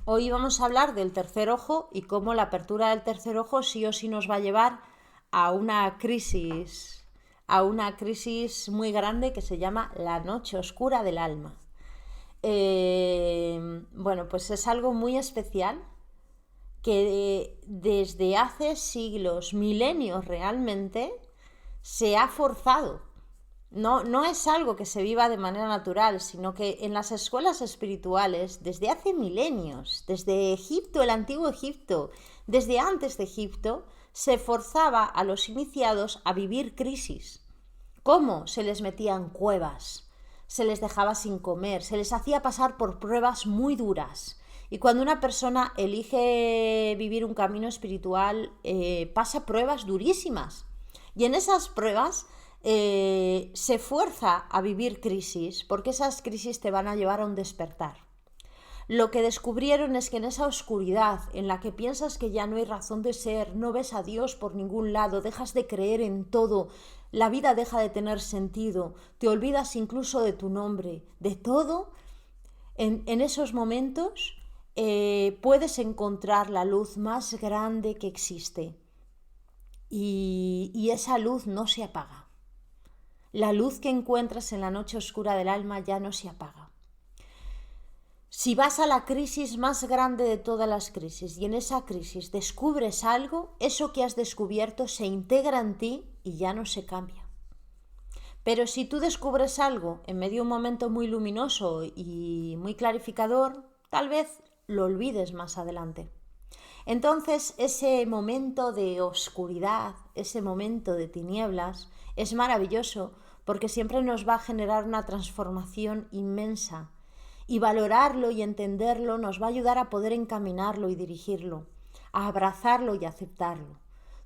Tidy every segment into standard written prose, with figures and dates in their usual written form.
Hoy vamos a hablar del tercer ojo y cómo la apertura del tercer ojo sí o sí nos va a llevar a una crisis muy grande que se llama la noche oscura del alma. Bueno, pues es algo muy especial que desde hace siglos, milenios realmente, se ha forzado. No es algo que se viva de manera natural, sino que en las escuelas espirituales, desde hace milenios, desde Egipto, el antiguo Egipto, desde antes de Egipto, se forzaba a los iniciados a vivir crisis. ¿Cómo? Se les metía en cuevas, se les dejaba sin comer, se les hacía pasar por pruebas muy duras. Y cuando una persona elige vivir un camino espiritual, pasa pruebas durísimas. Y en esas pruebas se fuerza a vivir crisis, porque esas crisis te van a llevar a un despertar. Lo que descubrieron es que en esa oscuridad en la que piensas que ya no hay razón de ser, no ves a Dios por ningún lado, dejas de creer en todo, la vida deja de tener sentido, te olvidas incluso de tu nombre, de todo, en esos momentos puedes encontrar la luz más grande que existe y esa luz no se apaga. La luz que encuentras en la noche oscura del alma ya no se apaga. Si vas a la crisis más grande de todas las crisis y en esa crisis descubres algo, eso que has descubierto se integra en ti y ya no se cambia. Pero si tú descubres algo en medio de un momento muy luminoso y muy clarificador, tal vez lo olvides más adelante. Entonces, ese momento de oscuridad, ese momento de tinieblas, es maravilloso porque siempre nos va a generar una transformación inmensa. Y valorarlo y entenderlo nos va a ayudar a poder encaminarlo y dirigirlo, a abrazarlo y aceptarlo.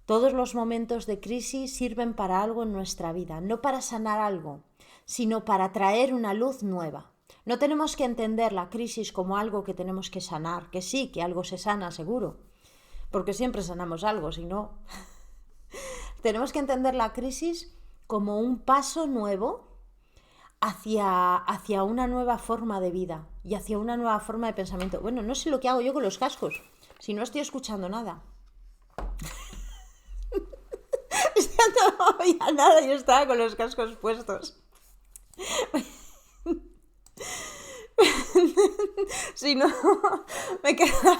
Todos los momentos de crisis sirven para algo en nuestra vida, no para sanar algo, sino para traer una luz nueva. No tenemos que entender la crisis como algo que tenemos que sanar, que sí, que algo se sana seguro, porque siempre sanamos algo, si no. Tenemos que entender la crisis como un paso nuevo hacia una nueva forma de vida y hacia una nueva forma de pensamiento. Bueno, no sé lo que hago yo con los cascos, si no estoy escuchando nada. Ya no oía nada, yo estaba con los cascos puestos. Si no, me quedaba,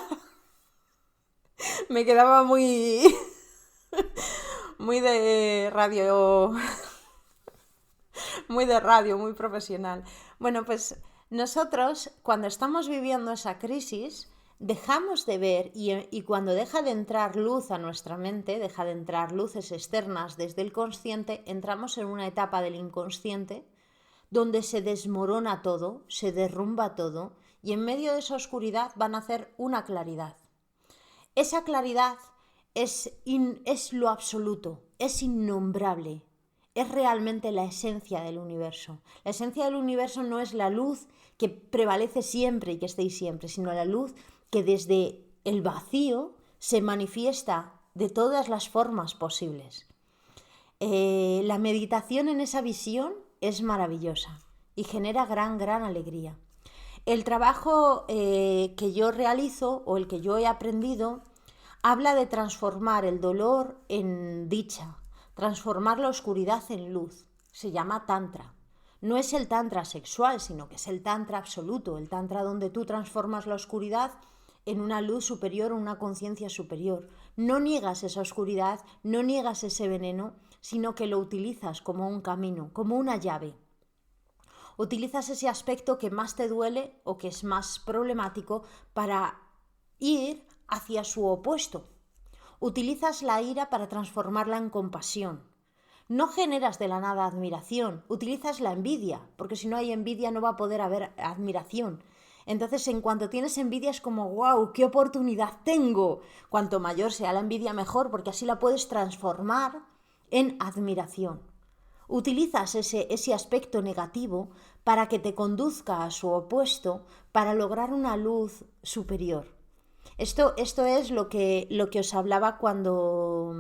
me quedaba muy de radio, muy profesional. Bueno, pues nosotros cuando estamos viviendo esa crisis dejamos de ver y cuando deja de entrar luz a nuestra mente, deja de entrar luces externas desde el consciente, entramos en una etapa del inconsciente donde se desmorona todo, se derrumba todo y en medio de esa oscuridad van a hacer una claridad. Esa claridad es lo absoluto, es innombrable, es realmente la esencia del universo. La esencia del universo no es la luz que prevalece siempre y que esté siempre, sino la luz que desde el vacío se manifiesta de todas las formas posibles. La meditación en esa visión es maravillosa y genera gran alegría. El trabajo que yo realizo o el que yo he aprendido habla de transformar el dolor en dicha, transformar la oscuridad en luz. Se llama tantra. No es el tantra sexual, sino que es el tantra absoluto, el tantra donde tú transformas la oscuridad en una luz superior o una conciencia superior. No niegas esa oscuridad, no niegas ese veneno, sino que lo utilizas como un camino, como una llave. Utilizas ese aspecto que más te duele o que es más problemático para ir hacia su opuesto. Utilizas la ira para transformarla en compasión. No generas de la nada admiración, utilizas la envidia, porque si no hay envidia no va a poder haber admiración. Entonces, en cuanto tienes envidia es como, wow, qué oportunidad tengo. Cuanto mayor sea la envidia, mejor, porque así la puedes transformar en admiración. Utilizas ese aspecto negativo para que te conduzca a su opuesto para lograr una luz superior. Esto es lo que os hablaba cuando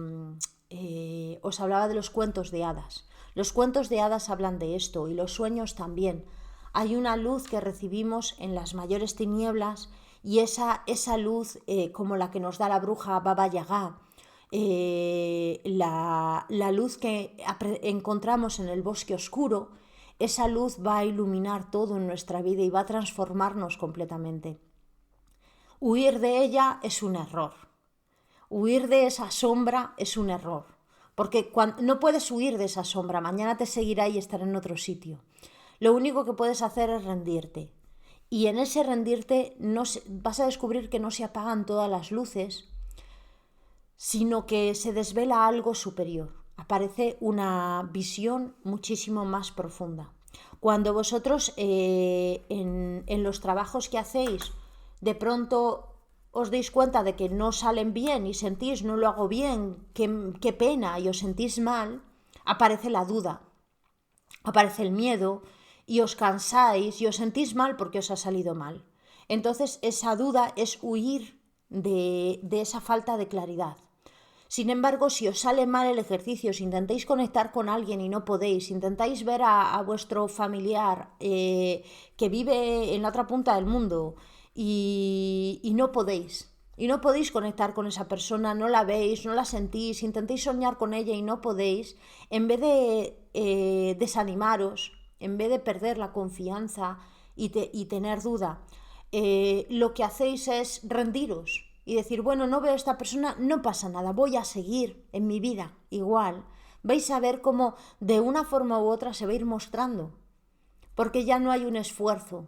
os hablaba de los cuentos de hadas. Los cuentos de hadas hablan de esto y los sueños también. Hay una luz que recibimos en las mayores tinieblas Y esa luz, como la que nos da la bruja Baba Yaga, la luz que encontramos en el bosque oscuro, esa luz va a iluminar todo en nuestra vida y va a transformarnos completamente. Huir de ella es un error. Huir de esa sombra es un error. Porque no puedes huir de esa sombra, mañana te seguirá y estará en otro sitio. Lo único que puedes hacer es rendirte. Y en ese rendirte vas a descubrir que no se apagan todas las luces, sino que se desvela algo superior. Aparece una visión muchísimo más profunda. Cuando vosotros en los trabajos que hacéis, de pronto os dais cuenta de que no salen bien y sentís, no lo hago bien, qué pena, y os sentís mal, aparece la duda, aparece el miedo, y os cansáis y os sentís mal porque os ha salido mal. Entonces esa duda es huir de esa falta de claridad. Sin embargo, si os sale mal el ejercicio, si intentáis conectar con alguien y no podéis, intentáis ver a vuestro familiar que vive en la otra punta del mundo y no podéis, conectar con esa persona, no la veis, no la sentís, intentáis soñar con ella y no podéis, en vez de desanimaros, en vez de perder la confianza y tener duda, lo que hacéis es rendiros y decir, bueno, no veo a esta persona, no pasa nada, voy a seguir en mi vida igual. Vais a ver cómo de una forma u otra se va a ir mostrando, porque ya no hay un esfuerzo.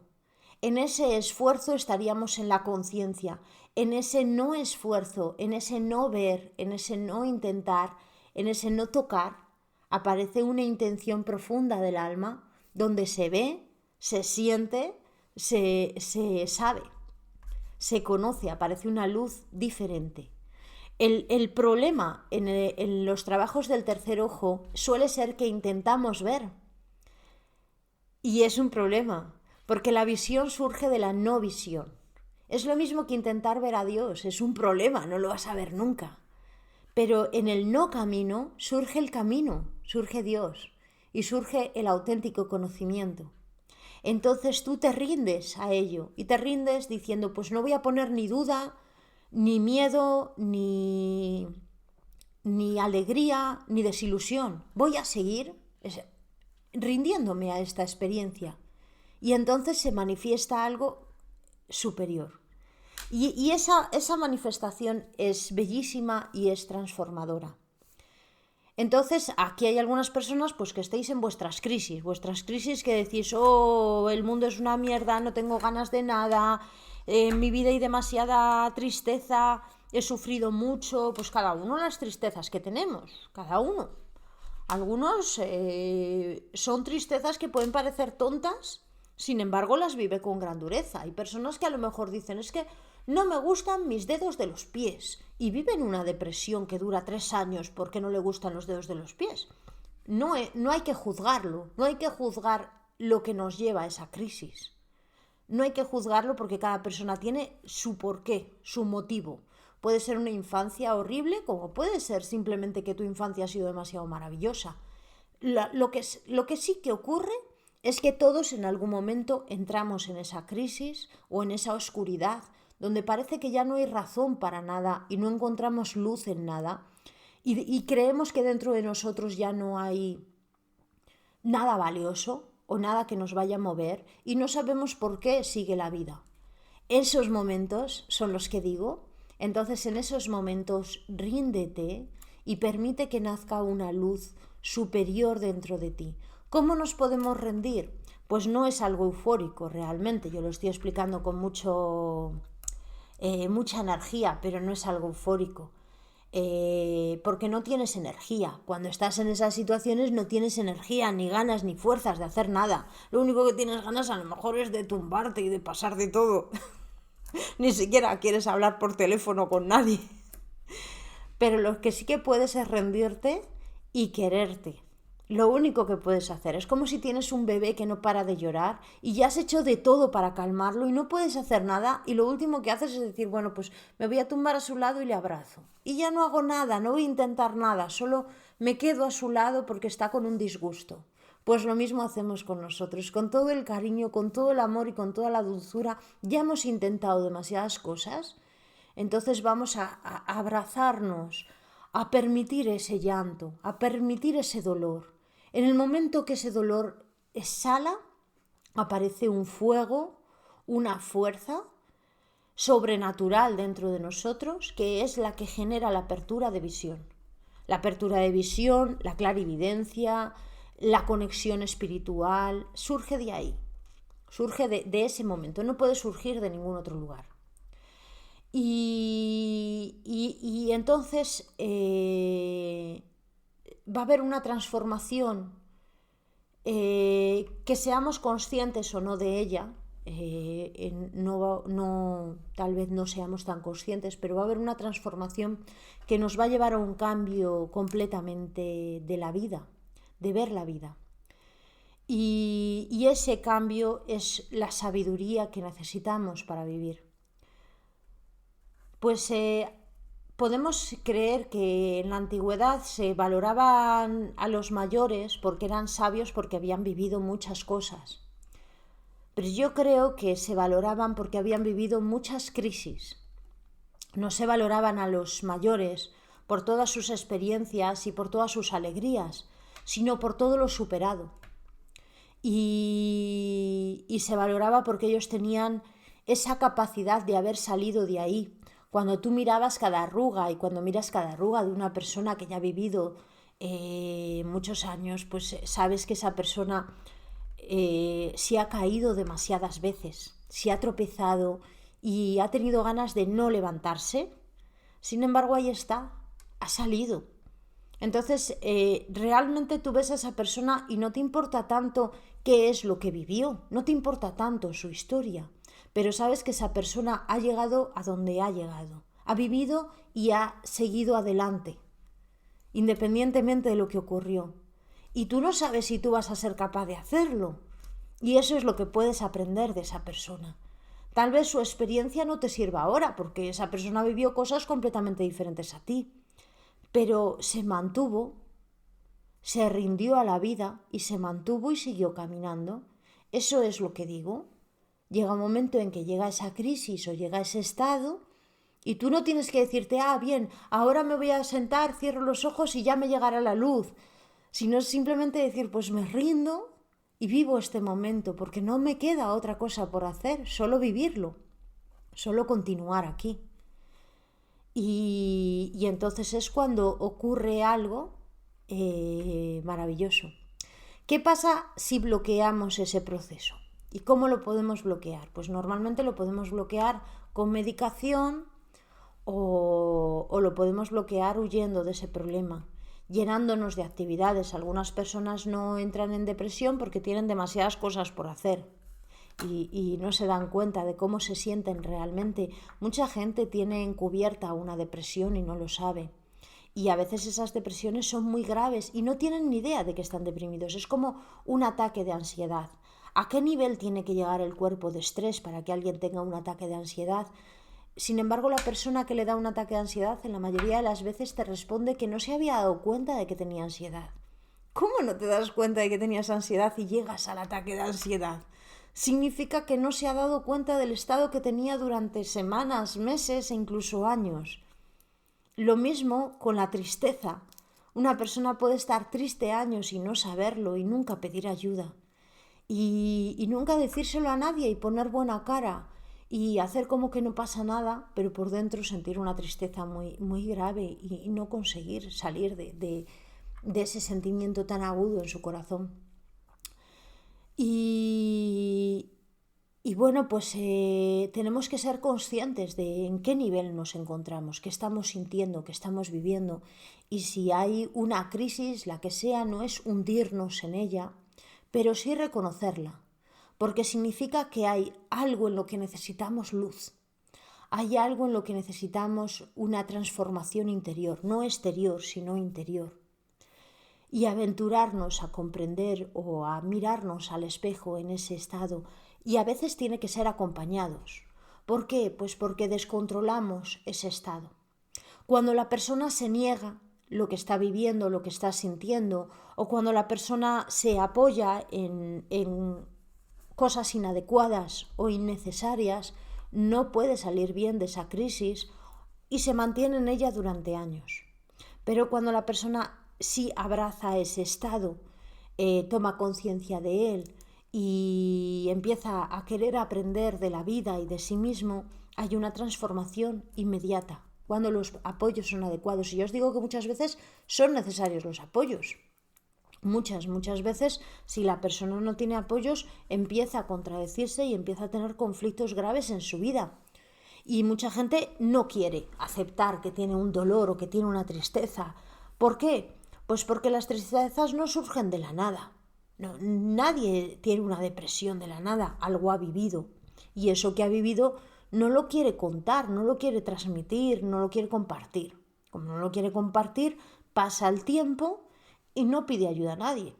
En ese esfuerzo estaríamos en la conciencia, en ese no esfuerzo, en ese no ver, en ese no intentar, en ese no tocar, aparece una intención profunda del alma donde se ve, se siente, se sabe, se conoce, aparece una luz diferente. El problema en los trabajos del tercer ojo suele ser que intentamos ver. Y es un problema, porque la visión surge de la no visión. Es lo mismo que intentar ver a Dios, es un problema, no lo vas a ver nunca. Pero en el no camino surge el camino, surge Dios y surge el auténtico conocimiento. Entonces tú te rindes a ello y te rindes diciendo, pues no voy a poner ni duda, ni miedo, ni alegría, ni desilusión. Voy a seguir rindiéndome a esta experiencia. Y entonces se manifiesta algo superior. Y esa manifestación es bellísima y es transformadora. Entonces, aquí hay algunas personas pues que estáis en vuestras crisis que decís, oh, el mundo es una mierda, no tengo ganas de nada, en mi vida hay demasiada tristeza, he sufrido mucho, pues cada uno las tristezas que tenemos, cada uno. Algunos son tristezas que pueden parecer tontas, sin embargo las vive con gran dureza. Hay personas que a lo mejor dicen, es que no me gustan mis dedos de los pies, y viven una depresión que dura 3 años porque no le gustan los dedos de los pies. No hay que juzgarlo, no hay que juzgar lo que nos lleva a esa crisis. No hay que juzgarlo porque cada persona tiene su porqué, su motivo. Puede ser una infancia horrible, como puede ser simplemente que tu infancia ha sido demasiado maravillosa. Lo que sí que ocurre es que todos en algún momento entramos en esa crisis o en esa oscuridad donde parece que ya no hay razón para nada y no encontramos luz en nada y creemos que dentro de nosotros ya no hay nada valioso o nada que nos vaya a mover y no sabemos por qué sigue la vida. Esos momentos son los que digo. Entonces en esos momentos ríndete y permite que nazca una luz superior dentro de ti. ¿Cómo nos podemos rendir? Pues no es algo eufórico realmente, yo lo estoy explicando con mucha energía, pero no es algo eufórico. Porque no tienes energía. Cuando estás en esas situaciones no tienes energía, ni ganas, ni fuerzas de hacer nada. Lo único que tienes ganas a lo mejor es de tumbarte y de pasar de todo. Ni siquiera quieres hablar por teléfono con nadie. Pero lo que sí que puedes es rendirte y quererte. Lo único que puedes hacer es como si tienes un bebé que no para de llorar y ya has hecho de todo para calmarlo y no puedes hacer nada y lo último que haces es decir, bueno, pues me voy a tumbar a su lado y le abrazo. Y ya no hago nada, no voy a intentar nada, solo me quedo a su lado porque está con un disgusto. Pues lo mismo hacemos con nosotros, con todo el cariño, con todo el amor y con toda la dulzura. Ya hemos intentado demasiadas cosas, entonces vamos a abrazarnos, a permitir ese llanto, a permitir ese dolor. En el momento que ese dolor exhala, aparece un fuego, una fuerza sobrenatural dentro de nosotros, que es la que genera la apertura de visión. La apertura de visión, la clarividencia, la conexión espiritual, surge de ahí, surge de ese momento, no puede surgir de ningún otro lugar. Y entonces va a haber una transformación, que seamos conscientes o no de ella. Tal vez no seamos tan conscientes, pero va a haber una transformación que nos va a llevar a un cambio completamente de la vida, de ver la vida. Y ese cambio es la sabiduría que necesitamos para vivir. Pues podemos creer que en la antigüedad se valoraban a los mayores porque eran sabios, porque habían vivido muchas cosas. Pero yo creo que se valoraban porque habían vivido muchas crisis. No se valoraban a los mayores por todas sus experiencias y por todas sus alegrías, sino por todo lo superado. Y se valoraba porque ellos tenían esa capacidad de haber salido de ahí. Cuando tú mirabas cada arruga y cuando miras cada arruga de una persona que ya ha vivido muchos años, pues sabes que esa persona se ha caído demasiadas veces, se ha tropezado y ha tenido ganas de no levantarse. Sin embargo, ahí está, ha salido. Entonces, realmente tú ves a esa persona y no te importa tanto qué es lo que vivió, no te importa tanto su historia, pero sabes que esa persona ha llegado a donde ha llegado, ha vivido y ha seguido adelante, independientemente de lo que ocurrió. Y tú no sabes si tú vas a ser capaz de hacerlo. Y eso es lo que puedes aprender de esa persona. Tal vez su experiencia no te sirva ahora, porque esa persona vivió cosas completamente diferentes a ti. Pero se mantuvo, se rindió a la vida y se mantuvo y siguió caminando. Eso es lo que digo. Llega un momento en que llega esa crisis o llega ese estado y tú no tienes que decirte, bien, ahora me voy a sentar, cierro los ojos y ya me llegará la luz. Sino simplemente decir, pues me rindo y vivo este momento, porque no me queda otra cosa por hacer, solo vivirlo, solo continuar aquí. Y entonces es cuando ocurre algo maravilloso. ¿Qué pasa si bloqueamos ese proceso? ¿Y cómo lo podemos bloquear? Pues normalmente lo podemos bloquear con medicación o lo podemos bloquear huyendo de ese problema, llenándonos de actividades. Algunas personas no entran en depresión porque tienen demasiadas cosas por hacer y no se dan cuenta de cómo se sienten realmente. Mucha gente tiene encubierta una depresión y no lo sabe. Y a veces esas depresiones son muy graves y no tienen ni idea de que están deprimidos. Es como un ataque de ansiedad. ¿A qué nivel tiene que llegar el cuerpo de estrés para que alguien tenga un ataque de ansiedad? Sin embargo, la persona que le da un ataque de ansiedad en la mayoría de las veces te responde que no se había dado cuenta de que tenía ansiedad. ¿Cómo no te das cuenta de que tenías ansiedad y llegas al ataque de ansiedad? Significa que no se ha dado cuenta del estado que tenía durante semanas, meses e incluso años. Lo mismo con la tristeza. Una persona puede estar triste años y no saberlo y nunca pedir ayuda. Y nunca decírselo a nadie y poner buena cara y hacer como que no pasa nada, pero por dentro sentir una tristeza muy, muy grave y no conseguir salir de ese sentimiento tan agudo en su corazón. Y bueno, pues tenemos que ser conscientes de en qué nivel nos encontramos, qué estamos sintiendo, qué estamos viviendo. Y si hay una crisis, la que sea, no es hundirnos en ella, pero sí reconocerla, porque significa que hay algo en lo que necesitamos luz. Hay algo en lo que necesitamos una transformación interior, no exterior, sino interior. Y aventurarnos a comprender o a mirarnos al espejo en ese estado. Y a veces tiene que ser acompañados. ¿Por qué? Pues porque descontrolamos ese estado. Cuando la persona se niega, lo que está viviendo, lo que está sintiendo, o cuando la persona se apoya en cosas inadecuadas o innecesarias, no puede salir bien de esa crisis y se mantiene en ella durante años. Pero cuando la persona sí abraza ese estado, toma conciencia de él y empieza a querer aprender de la vida y de sí mismo, hay una transformación inmediata cuando los apoyos son adecuados. Y yo os digo que muchas veces son necesarios los apoyos. Muchas veces, si la persona no tiene apoyos, empieza a contradecirse y empieza a tener conflictos graves en su vida. Y mucha gente no quiere aceptar que tiene un dolor o que tiene una tristeza. ¿Por qué? Pues porque las tristezas no surgen de la nada. No, nadie tiene una depresión de la nada, algo ha vivido. Y eso que ha vivido no lo quiere contar, no lo quiere transmitir, no lo quiere compartir. Como no lo quiere compartir, pasa el tiempo y no pide ayuda a nadie.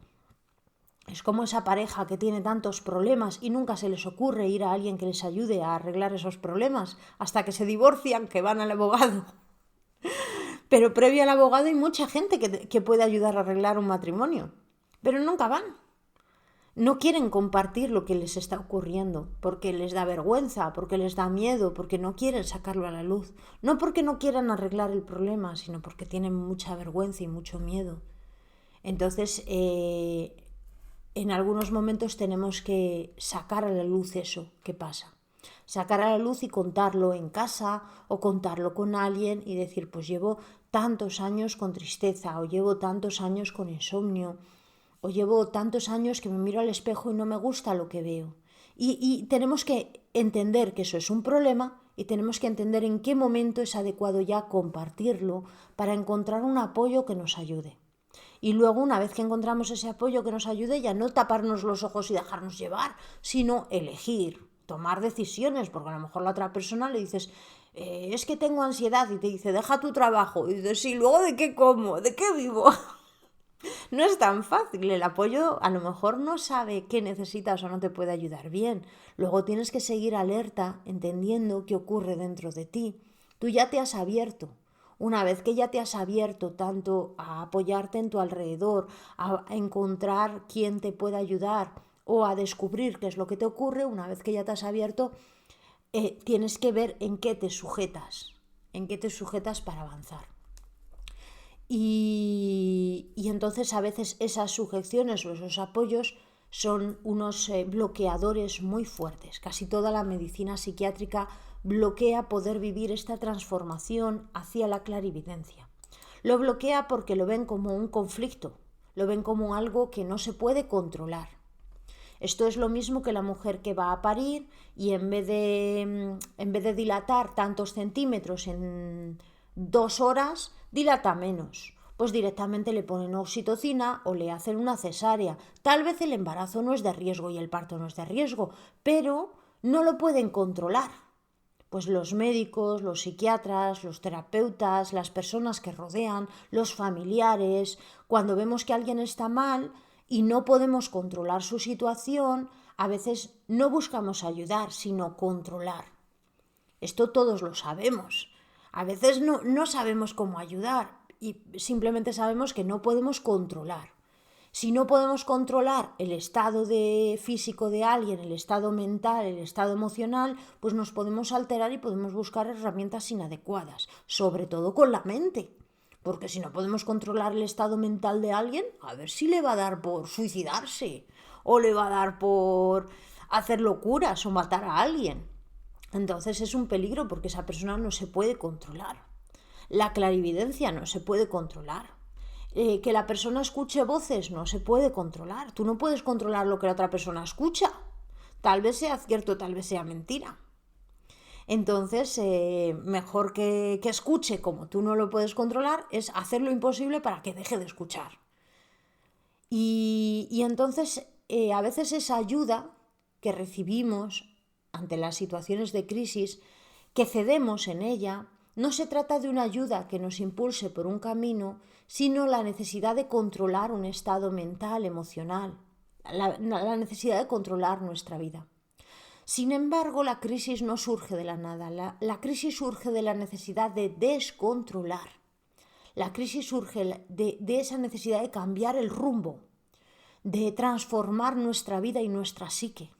Es como esa pareja que tiene tantos problemas y nunca se les ocurre ir a alguien que les ayude a arreglar esos problemas hasta que se divorcian, que van al abogado. Pero previo al abogado hay mucha gente que puede ayudar a arreglar un matrimonio, pero nunca van. No quieren compartir lo que les está ocurriendo porque les da vergüenza, porque les da miedo, porque no quieren sacarlo a la luz. No porque no quieran arreglar el problema, sino porque tienen mucha vergüenza y mucho miedo. Entonces, en algunos momentos tenemos que sacar a la luz eso que pasa. Sacar a la luz y contarlo en casa o contarlo con alguien y decir, pues llevo tantos años con tristeza, o llevo tantos años con insomnio, o llevo tantos años que me miro al espejo y no me gusta lo que veo. Y tenemos que entender que eso es un problema y tenemos que entender en qué momento es adecuado ya compartirlo para encontrar un apoyo que nos ayude. Y luego, una vez que encontramos ese apoyo que nos ayude, ya no taparnos los ojos y dejarnos llevar, sino elegir, tomar decisiones, porque a lo mejor la otra persona le dices, es que tengo ansiedad, y te dice, deja tu trabajo, y dices, sí, luego ¿de qué como? ¿De qué vivo? No es tan fácil, el apoyo a lo mejor no sabe qué necesitas o no te puede ayudar bien. Luego tienes que seguir alerta, entendiendo qué ocurre dentro de ti. Tú ya te has abierto. Una vez que ya te has abierto tanto a apoyarte en tu alrededor, a encontrar quién te puede ayudar o a descubrir qué es lo que te ocurre, una vez que ya te has abierto, tienes que ver en qué te sujetas para avanzar. Y entonces a veces esas sujeciones o esos apoyos son unos bloqueadores muy fuertes. Casi toda la medicina psiquiátrica bloquea poder vivir esta transformación hacia la clarividencia. Lo bloquea porque lo ven como un conflicto, lo ven como algo que no se puede controlar. Esto es lo mismo que la mujer que va a parir y en vez de dilatar tantos centímetros en 2 horas, dilata menos. Pues directamente le ponen oxitocina o le hacen una cesárea. Tal vez el embarazo no es de riesgo y el parto no es de riesgo, pero no lo pueden controlar. Pues los médicos, los psiquiatras, los terapeutas, las personas que rodean, los familiares, cuando vemos que alguien está mal y no podemos controlar su situación, a veces no buscamos ayudar, sino controlar. Esto todos lo sabemos. A veces no sabemos cómo ayudar y simplemente sabemos que no podemos controlar. Si no podemos controlar el estado físico de alguien, el estado mental, el estado emocional, pues nos podemos alterar y podemos buscar herramientas inadecuadas, sobre todo con la mente. Porque si no podemos controlar el estado mental de alguien, a ver si le va a dar por suicidarse o le va a dar por hacer locuras o matar a alguien. Entonces es un peligro porque esa persona no se puede controlar. La clarividencia no se puede controlar. Que la persona escuche voces no se puede controlar. Tú no puedes controlar lo que la otra persona escucha. Tal vez sea cierto, tal vez sea mentira. Entonces, mejor que escuche como tú no lo puedes controlar es hacer lo imposible para que deje de escuchar. Y entonces, a veces esa ayuda que recibimos ante las situaciones de crisis, que cedemos en ella, no se trata de una ayuda que nos impulse por un camino, sino la necesidad de controlar un estado mental, emocional, la necesidad de controlar nuestra vida. Sin embargo, la crisis no surge de la nada, la crisis surge de la necesidad de descontrolar. La crisis surge de esa necesidad de cambiar el rumbo, de transformar nuestra vida y nuestra psique.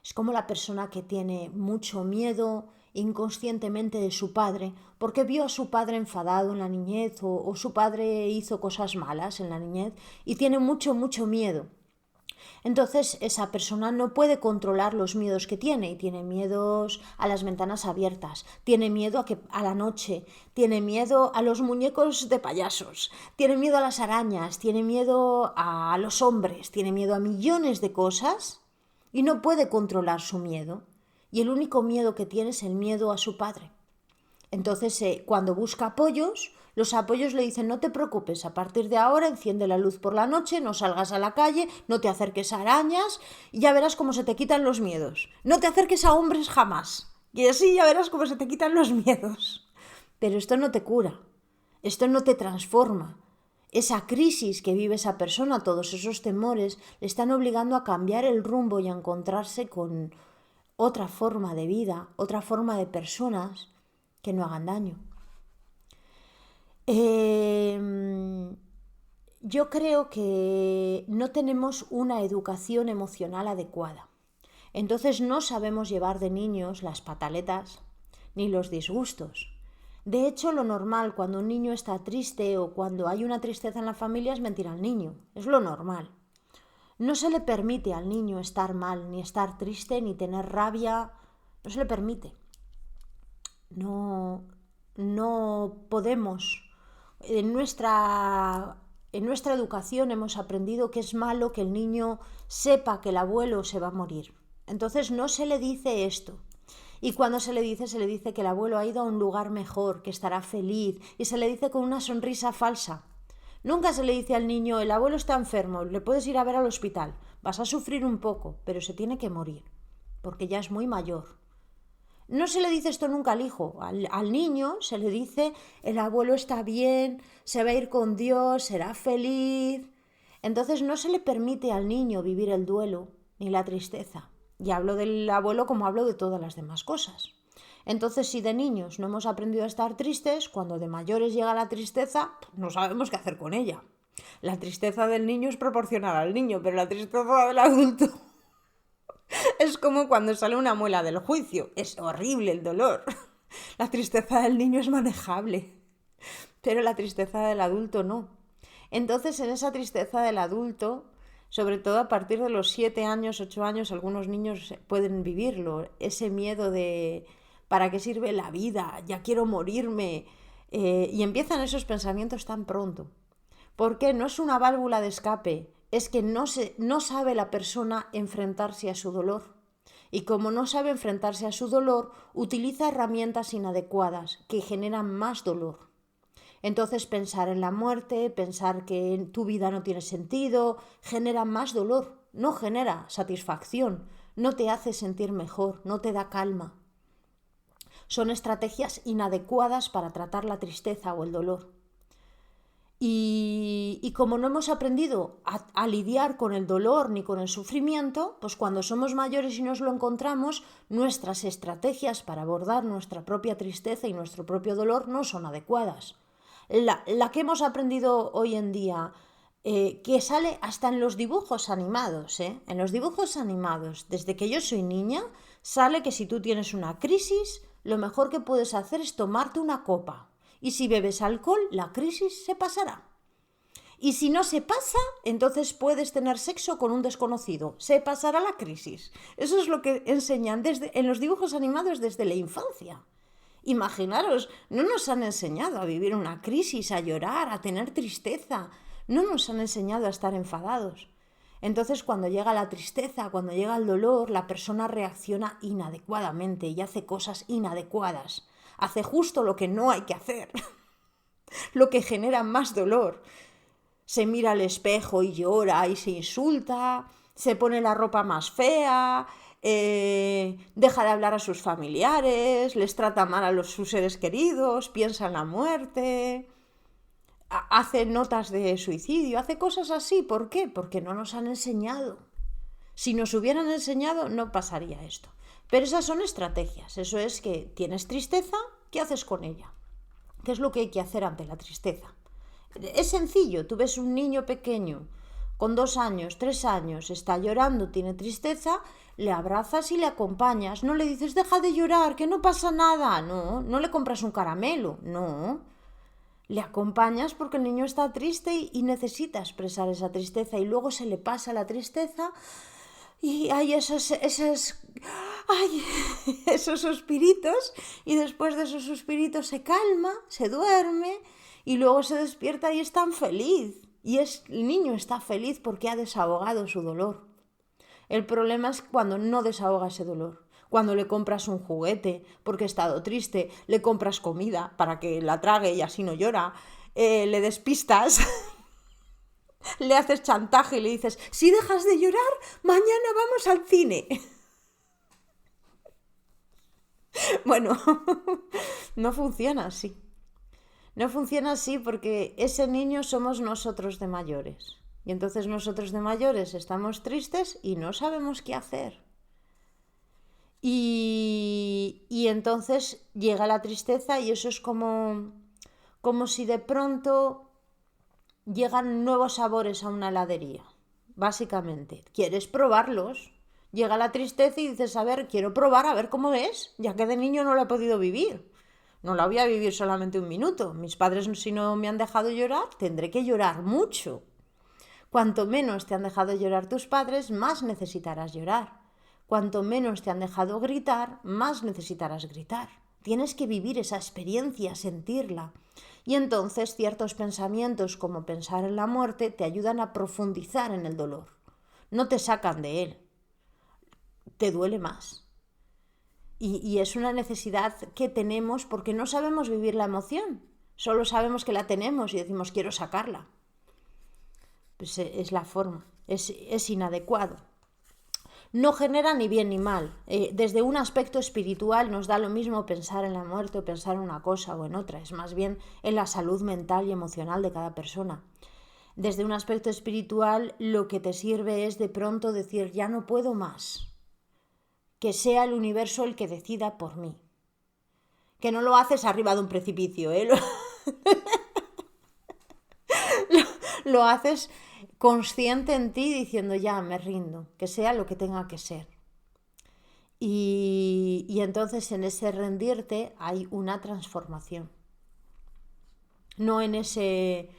Es como la persona que tiene mucho miedo inconscientemente de su padre, porque vio a su padre enfadado en la niñez o su padre hizo cosas malas en la niñez y tiene mucho miedo. Entonces esa persona no puede controlar los miedos que tiene y tiene miedos a las ventanas abiertas, tiene miedo a la noche, tiene miedo a los muñecos de payasos, tiene miedo a las arañas, tiene miedo a los hombres, tiene miedo a millones de cosas y no puede controlar su miedo. Y el único miedo que tiene es el miedo a su padre. Entonces, cuando busca apoyos, los apoyos le dicen: no te preocupes, a partir de ahora enciende la luz por la noche, no salgas a la calle, no te acerques a arañas y ya verás cómo se te quitan los miedos. No te acerques a hombres jamás. Y así ya verás cómo se te quitan los miedos. Pero esto no te cura, esto no te transforma. Esa crisis que vive esa persona, todos esos temores, le están obligando a cambiar el rumbo y a encontrarse con otra forma de vida, otra forma de personas que no hagan daño. Yo creo que no tenemos una educación emocional adecuada. Entonces no sabemos llevar de niños las pataletas ni los disgustos. De hecho, lo normal cuando un niño está triste o cuando hay una tristeza en la familia es mentir al niño. Es lo normal. No se le permite al niño estar mal, ni estar triste, ni tener rabia. No se le permite. No podemos. En nuestra educación hemos aprendido que es malo que el niño sepa que el abuelo se va a morir. Entonces no se le dice esto. Y cuando se le dice que el abuelo ha ido a un lugar mejor, que estará feliz, y se le dice con una sonrisa falsa. Nunca se le dice al niño: el abuelo está enfermo, le puedes ir a ver al hospital, vas a sufrir un poco, pero se tiene que morir, porque ya es muy mayor. No se le dice esto nunca al hijo. Al niño se le dice: el abuelo está bien, se va a ir con Dios, será feliz. Entonces no se le permite al niño vivir el duelo ni la tristeza. Y hablo del abuelo como hablo de todas las demás cosas. Entonces, si de niños no hemos aprendido a estar tristes, cuando de mayores llega la tristeza, no sabemos qué hacer con ella. La tristeza del niño es proporcional al niño, pero la tristeza del adulto es como cuando sale una muela del juicio. Es horrible el dolor. La tristeza del niño es manejable, pero la tristeza del adulto no. Entonces, en esa tristeza del adulto, sobre todo a partir de los 7 años, 8 años, algunos niños pueden vivirlo. Ese miedo de ¿para qué sirve la vida? Ya quiero morirme. Y empiezan esos pensamientos tan pronto. Porque no es una válvula de escape, es que no sabe la persona enfrentarse a su dolor. Y como no sabe enfrentarse a su dolor, utiliza herramientas inadecuadas que generan más dolor. Entonces pensar en la muerte, pensar que tu vida no tiene sentido, genera más dolor, no genera satisfacción, no te hace sentir mejor, no te da calma. Son estrategias inadecuadas para tratar la tristeza o el dolor. Y como no hemos aprendido a lidiar con el dolor ni con el sufrimiento, pues cuando somos mayores y nos lo encontramos, nuestras estrategias para abordar nuestra propia tristeza y nuestro propio dolor no son adecuadas. La que hemos aprendido hoy en día, que sale hasta en los dibujos animados, en los dibujos animados, desde que yo soy niña, sale que si tú tienes una crisis, lo mejor que puedes hacer es tomarte una copa. Y si bebes alcohol, la crisis se pasará. Y si no se pasa, entonces puedes tener sexo con un desconocido. Se pasará la crisis. Eso es lo que enseñan en los dibujos animados desde la infancia. Imaginaros, no nos han enseñado a vivir una crisis, a llorar, a tener tristeza. No nos han enseñado a estar enfadados. Entonces, cuando llega la tristeza, cuando llega el dolor, la persona reacciona inadecuadamente y hace cosas inadecuadas. Hace justo lo que no hay que hacer, lo que genera más dolor. Se mira al espejo y llora y se insulta, se pone la ropa más fea, deja de hablar a sus familiares, les trata mal a sus seres queridos, piensa en la muerte, hace notas de suicidio, hace cosas así. ¿Por qué? Porque no nos han enseñado. Si nos hubieran enseñado, no pasaría esto. Pero esas son estrategias. Eso es que tienes tristeza, ¿qué haces con ella? ¿Qué es lo que hay que hacer ante la tristeza? Es sencillo, tú ves un niño pequeño con 2 años, 3 años, está llorando, tiene tristeza, le abrazas y le acompañas. No le dices, deja de llorar, que no pasa nada. No, no le compras un caramelo, no. Le acompañas porque el niño está triste y necesita expresar esa tristeza y luego se le pasa la tristeza y hay ay, esos suspiritos y después de esos suspiritos se calma, se duerme y luego se despierta y es tan feliz. El niño está feliz porque ha desahogado su dolor. El problema es cuando no desahoga ese dolor. Cuando le compras un juguete porque ha estado triste, le compras comida para que la trague y así no llora, le despistas, le haces chantaje y le dices, si dejas de llorar, mañana vamos al cine. Bueno, no funciona así. No funciona así porque ese niño somos nosotros de mayores. Y entonces nosotros de mayores estamos tristes y no sabemos qué hacer. Y entonces llega la tristeza y eso es como si de pronto llegan nuevos sabores a una heladería. Básicamente, ¿quieres probarlos? Llega la tristeza y dices, a ver, quiero probar a ver cómo es, ya que de niño no lo he podido vivir. No la voy a vivir solamente 1 minuto. Mis padres, si no me han dejado llorar, tendré que llorar mucho. Cuanto menos te han dejado llorar tus padres, más necesitarás llorar. Cuanto menos te han dejado gritar, más necesitarás gritar. Tienes que vivir esa experiencia, sentirla. Y entonces ciertos pensamientos, como pensar en la muerte, te ayudan a profundizar en el dolor. No te sacan de él. Te duele más. Y es una necesidad que tenemos porque no sabemos vivir la emoción. Solo sabemos que la tenemos y decimos quiero sacarla. Pues es la forma, es inadecuado. No genera ni bien ni mal. Desde un aspecto espiritual nos da lo mismo pensar en la muerte o pensar en una cosa o en otra. Es más bien en la salud mental y emocional de cada persona. Desde un aspecto espiritual lo que te sirve es de pronto decir ya no puedo más. Que sea el universo el que decida por mí. Que no lo haces arriba de un precipicio, ¿eh? Lo haces consciente en ti diciendo ya me rindo, que sea lo que tenga que ser. Y entonces en ese rendirte hay una transformación. No en ese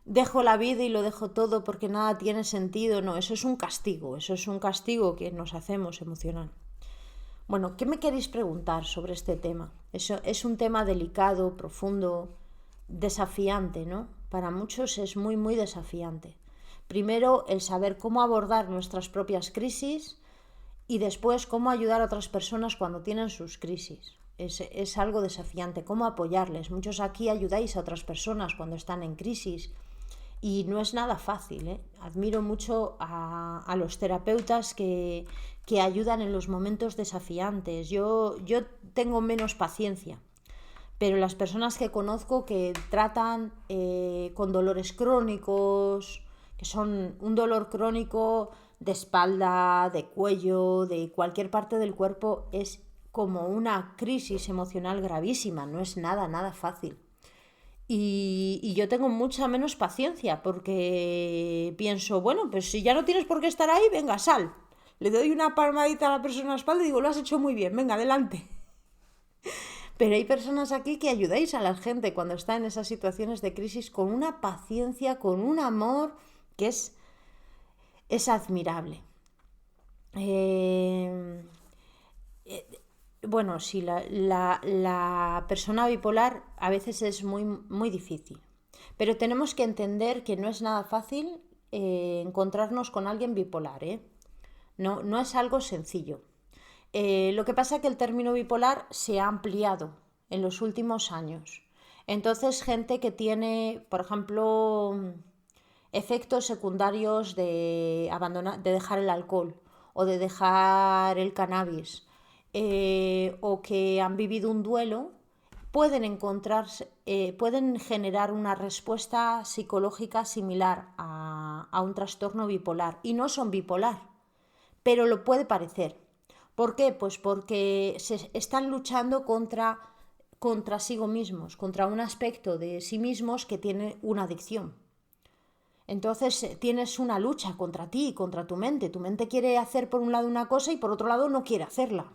dejo la vida y lo dejo todo porque nada tiene sentido, no, eso es un castigo que nos hacemos emocional. Bueno, ¿qué me queréis preguntar sobre este tema? Eso es un tema delicado, profundo, desafiante, ¿no? Para muchos es muy, muy desafiante. Primero, el saber cómo abordar nuestras propias crisis y después cómo ayudar a otras personas cuando tienen sus crisis. Es algo desafiante, cómo apoyarles. Muchos aquí ayudáis a otras personas cuando están en crisis y no es nada fácil, ¿eh? Admiro mucho a los terapeutas que ayudan en los momentos desafiantes. Yo tengo menos paciencia, pero las personas que conozco que tratan con dolores crónicos, que son un dolor crónico de espalda, de cuello, de cualquier parte del cuerpo, es como una crisis emocional gravísima, no es nada fácil. Y yo tengo mucha menos paciencia porque pienso, bueno, pues si ya no tienes por qué estar ahí, venga, sal. Le doy una palmadita a la persona en la espalda y digo, lo has hecho muy bien, venga, adelante. Pero hay personas aquí que ayudáis a la gente cuando está en esas situaciones de crisis con una paciencia, con un amor que es admirable. Bueno, sí, la persona bipolar a veces es muy, muy difícil, pero tenemos que entender que no es nada fácil encontrarnos con alguien bipolar, ¿eh? No es algo sencillo. Lo que pasa es que el término bipolar se ha ampliado en los últimos años. Entonces, gente que tiene, por ejemplo, efectos secundarios de dejar el alcohol o de dejar el cannabis, o que han vivido un duelo, pueden generar una respuesta psicológica similar a un trastorno bipolar y no son bipolar, pero lo puede parecer. ¿Por qué? Pues porque se están luchando contra contra sí mismos, contra un aspecto de sí mismos que tiene una adicción. Entonces tienes una lucha contra ti, contra tu mente. Tu mente quiere hacer por un lado una cosa y por otro lado no quiere hacerla.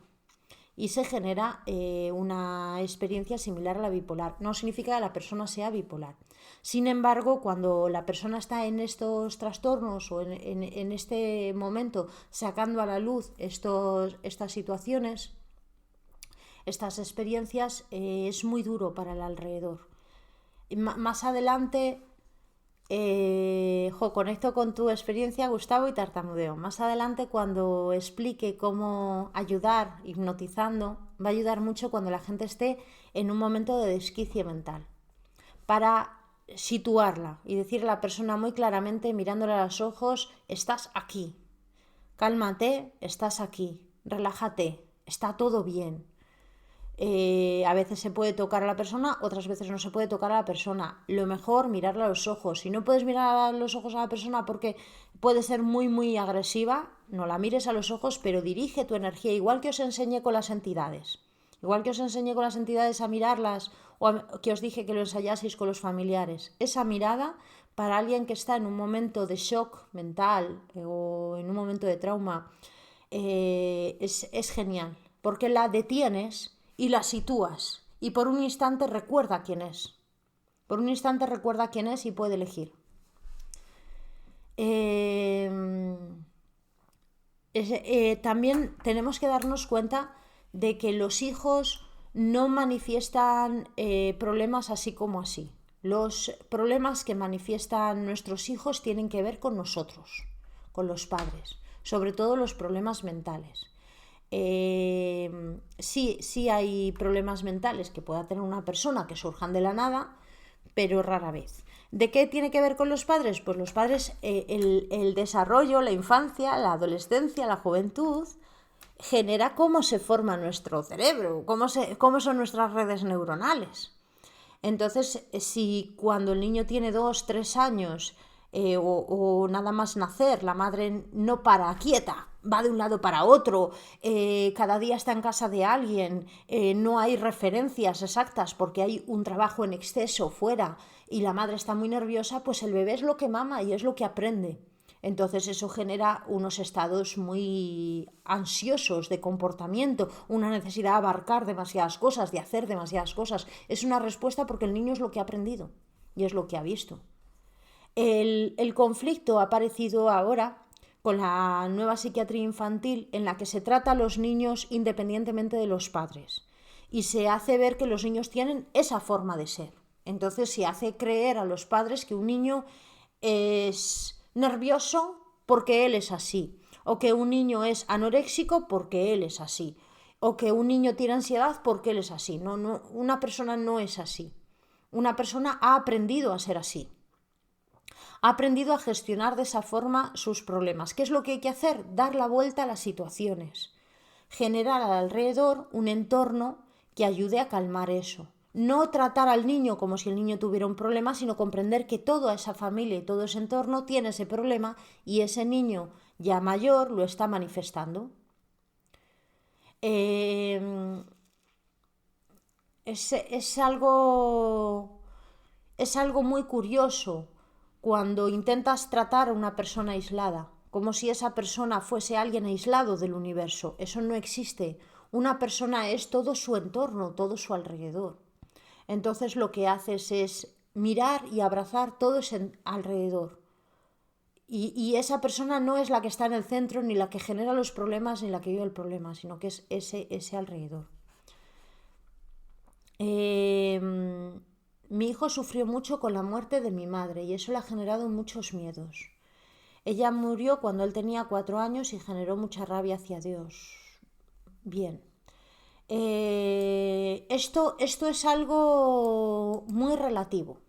Y se genera una experiencia similar a la bipolar. No significa que la persona sea bipolar. Sin embargo, cuando la persona está en estos trastornos o en este momento sacando a la luz estas situaciones, estas experiencias, es muy duro para el alrededor. Más adelante, conecto con tu experiencia, Gustavo, y tartamudeo. Más adelante, cuando explique cómo ayudar hipnotizando, va a ayudar mucho cuando la gente esté en un momento de desquicie mental, para situarla y decirle a la persona muy claramente, mirándole a los ojos: estás aquí, cálmate, estás aquí, relájate, está todo bien. A veces se puede tocar a la persona, otras veces no se puede tocar a la persona. Lo mejor, mirarle a los ojos. Si no puedes mirar a los ojos a la persona porque puede ser muy agresiva, no la mires a los ojos, pero dirige tu energía, igual que os enseñé con las entidades. Igual que os enseñé con las entidades a mirarlas, o que os dije que lo ensayaseis con los familiares. Esa mirada, para alguien que está en un momento de shock mental o en un momento de trauma, es genial, porque la detienes y la sitúas, y por un instante recuerda quién es. Por un instante recuerda quién es y puede elegir. También tenemos que darnos cuenta de que los hijos no manifiestan problemas así como así. Los problemas que manifiestan nuestros hijos tienen que ver con nosotros, con los padres, sobre todo los problemas mentales. Sí hay problemas mentales que pueda tener una persona que surjan de la nada, pero rara vez. ¿De qué tiene que ver con los padres? Pues los padres, el desarrollo, la infancia, la adolescencia, la juventud, genera cómo se forma nuestro cerebro, cómo son nuestras redes neuronales. Entonces, si cuando el niño tiene 2, 3 años o nada más nacer, la madre no para quieta, va de un lado para otro, cada día está en casa de alguien, no hay referencias exactas porque hay un trabajo en exceso fuera y la madre está muy nerviosa, pues el bebé es lo que mama y es lo que aprende. Entonces eso genera unos estados muy ansiosos de comportamiento, una necesidad de abarcar demasiadas cosas, de hacer demasiadas cosas. Es una respuesta porque el niño es lo que ha aprendido y es lo que ha visto. El conflicto ha aparecido ahora con la nueva psiquiatría infantil, en la que se trata a los niños independientemente de los padres y se hace ver que los niños tienen esa forma de ser. Entonces se hace creer a los padres que un niño es nervioso porque él es así, o que un niño es anoréxico porque él es así, o que un niño tiene ansiedad porque él es así. No, una persona no es así. Una persona ha aprendido a ser así. Ha aprendido a gestionar de esa forma sus problemas. ¿Qué es lo que hay que hacer? Dar la vuelta a las situaciones. Generar alrededor un entorno que ayude a calmar eso. No tratar al niño como si el niño tuviera un problema, sino comprender que toda esa familia y todo ese entorno tiene ese problema y ese niño ya mayor lo está manifestando. Es algo muy curioso cuando intentas tratar a una persona aislada, como si esa persona fuese alguien aislado del universo. Eso no existe. Una persona es todo su entorno, todo su alrededor. Entonces lo que haces es mirar y abrazar todo ese alrededor. Y esa persona no es la que está en el centro, ni la que genera los problemas, ni la que vive el problema, sino que es ese alrededor. Mi hijo sufrió mucho con la muerte de mi madre y eso le ha generado muchos miedos. Ella murió cuando él tenía 4 años y generó mucha rabia hacia Dios. Bien. Esto es algo muy relativo.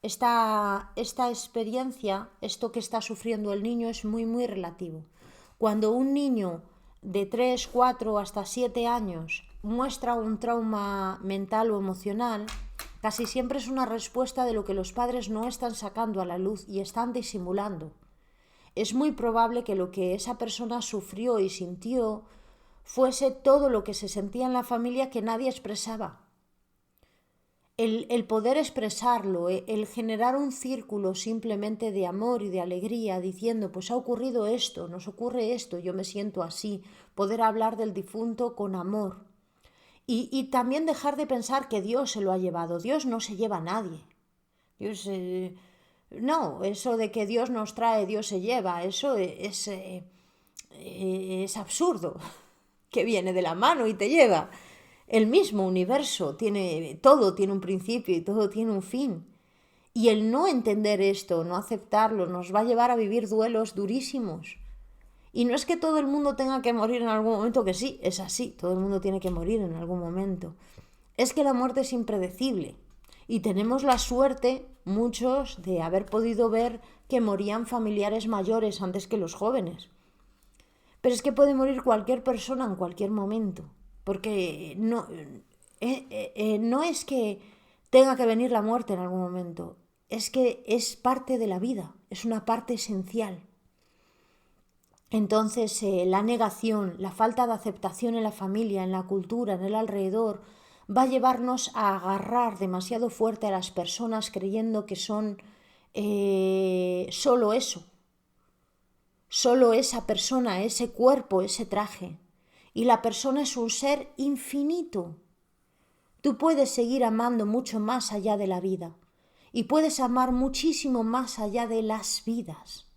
Esta experiencia, esto que está sufriendo el niño, es muy relativo. Cuando un niño de 3, 4 hasta 7 años muestra un trauma mental o emocional, casi siempre es una respuesta de lo que los padres no están sacando a la luz y están disimulando. Es muy probable que lo que esa persona sufrió y sintió fuese todo lo que se sentía en la familia que nadie expresaba. el poder expresarlo, el generar un círculo simplemente de amor y de alegría, diciendo, pues ha ocurrido esto, nos ocurre esto, yo me siento así, poder hablar del difunto con amor. Y también dejar de pensar que Dios se lo ha llevado. Dios no se lleva a nadie. Dios, no, eso de que Dios nos trae, Dios se lleva, eso es absurdo, que viene de la mano y te lleva. El mismo universo tiene, todo tiene un principio y todo tiene un fin. Y el no entender esto, no aceptarlo, nos va a llevar a vivir duelos durísimos. Y no es que todo el mundo tenga que morir en algún momento, que sí, es así, todo el mundo tiene que morir en algún momento. Es que la muerte es impredecible. Y tenemos la suerte, muchos, de haber podido ver que morían familiares mayores antes que los jóvenes. Pero es que puede morir cualquier persona en cualquier momento. Porque no es que tenga que venir la muerte en algún momento. Es que es parte de la vida, es una parte esencial. Entonces, la negación, la falta de aceptación en la familia, en la cultura, en el alrededor, va a llevarnos a agarrar demasiado fuerte a las personas creyendo que son solo eso, solo esa persona, ese cuerpo, ese traje. Y la persona es un ser infinito. Tú puedes seguir amando mucho más allá de la vida y puedes amar muchísimo más allá de las vidas.